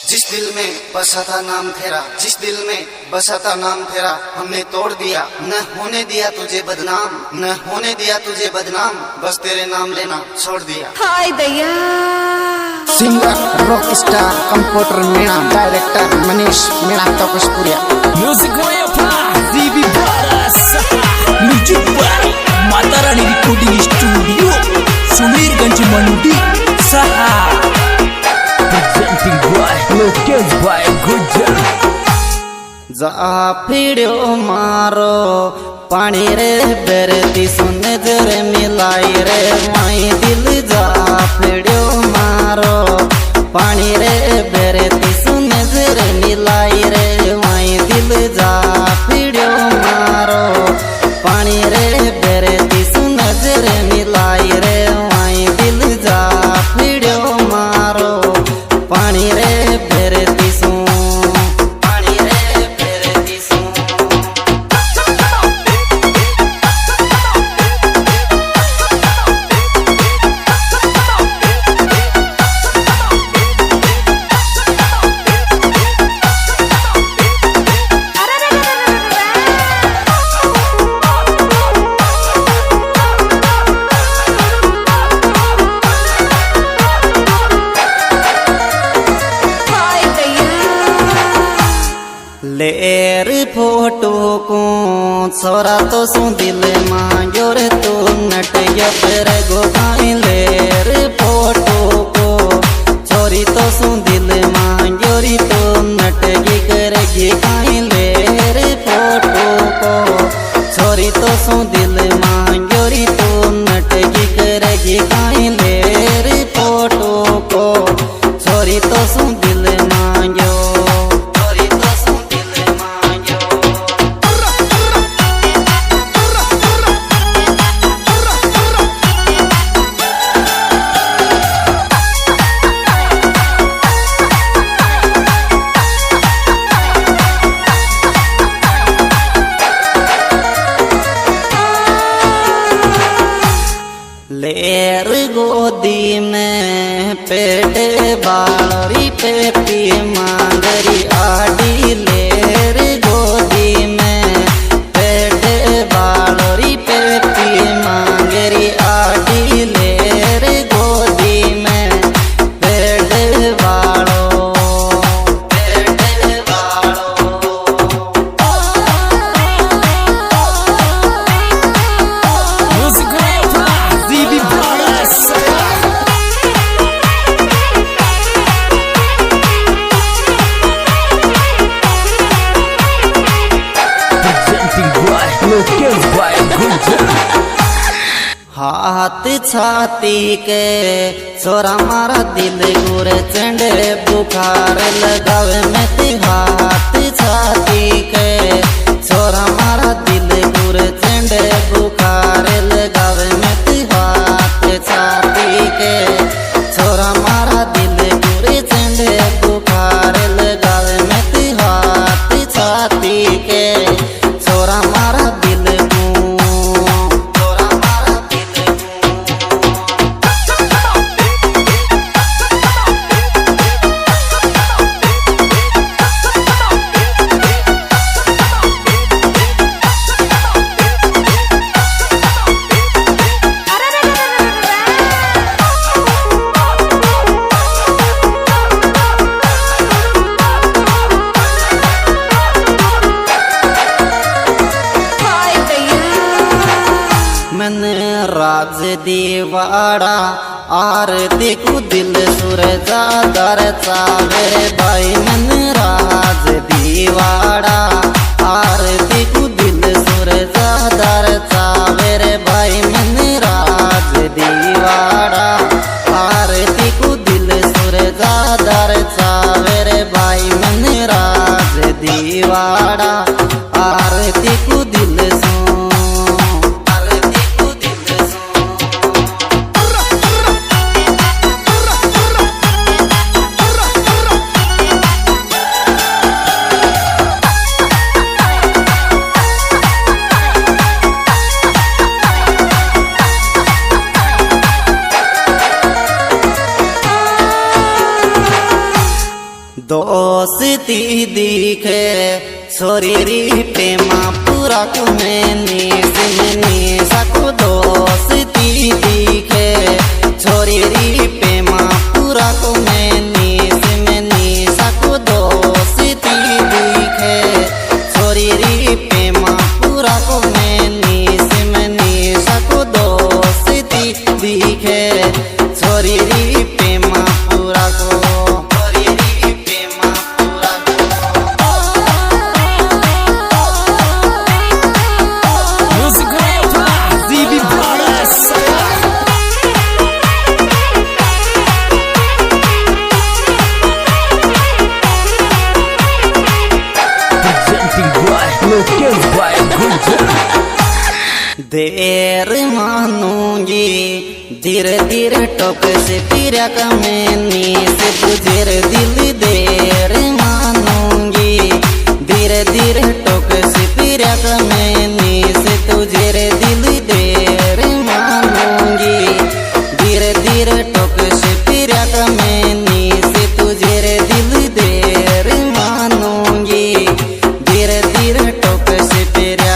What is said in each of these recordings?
जिस दिल में बसा था नाम तेरा, जिस दिल में बसा था नाम तेरा, हमने तोड़ दिया। न होने दिया तुझे बदनाम, न होने दिया तुझे बदनाम, बस तेरे नाम लेना छोड़ दिया। हाय Daya singer rock star computer Meena, director Manish Meena Tapaspuriya, music GB brothers, music by Mata Rani recording studio, सुमीरगंज मंडी सहा, प्रेजेंटिंग बाय लोकेश बाय गुजर। जा फिड़ो मारो पानी रे बेरती सुन जरे मिलाई रे माई दिल, जा फिड़ो मारो पानी रे बेरती सुन जरे मिलाई रे माई दिल, जा फिड़ो मारो पानी रे बेरती सुन जरे मिलाई रे माई दिल, जा फिड़ो मारो पानी रे बेरती सुन। लेर फोटो को छोरा तो सु दिल मांगो रे तू नटिया पर गोगाई, लेर फोटो को छोरी तो सु दिल मांगो रे तू नटगी करेगी काई, लेर फोटो को छोरी तो सु दिल मांगो रे तू नटगी करेगी काई, लेर फोटो को छोरी तो सु दिल मांगो। लेर गोदी में पेटे बालोरी पेटी मांगरी आडी, लेर गोदी में पेटे बालोरी पेटी मांगरी आडी, लेर गोदी में पेटे बालो music GB brothers, presenting by Lokesh by Gujar. हाथ छाती के छोरा मारा दिल गुर चंडे बुखार लगावे में ती, हाथ छाती के छोरा मारा दिल गुर चंडे बुखार लगावे में ती, हाथ छाती के छोरा मारा दिल गुर चंडे बुखार लगावे में ती, हाथ छाती के छोरा मारा दिल राज दीवाड़ा आरती को दिल सूरजा दर चावे भाई, मन राज दीवाड़ा आरती को दिल सूरजा दर चावे रे भाई, मन राज दीवाड़ा आरती को दिल सूरजा दर चावे रे भाई, मन राज दीवाड़ा आरती को दिल सो। दोस्ती दिखे छोरी री प्रेमा पूरा कुमेनी सिमनी सकु दोस्ती दिखे छोरी री प्रेमा पूरा कुमेनी सिमनी सकु दोस्ती दिखे छोरी री प्रेमा पूरा कुमेनी सिमनी सकु दोस्ती दिखे छोरी री प्रेमा पूरा को देर मानूंगी धीरे धीरे टोक से पिरा कमेनी से तुझेर दिल देर मानूंगी धीरे धीरे टोक से पिरा कमेनी से तुझेर दिल देर मानूंगी धीरे धीरे टोक से पिरा कमेनी से तुझेर दिल देर मानूंगी धीरे धीरे टोक से पिरा।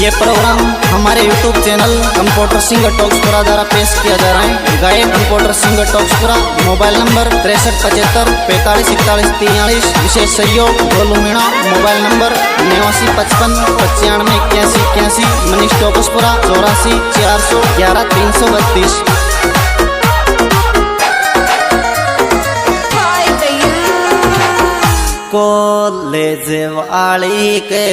ये प्रोग्राम हमारे YouTube channel computer singer Toksapura द्वारा पेश किया जा रहा है। गायक computer singer Toksapura, mobile number 6375 विशेष सहयोग Golu Meena, mobile number 8955 95 81 81, Manish Toksapura 84 411 332। College वाली के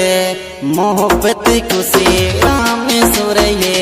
मोहब्बत खुशी राम सुरये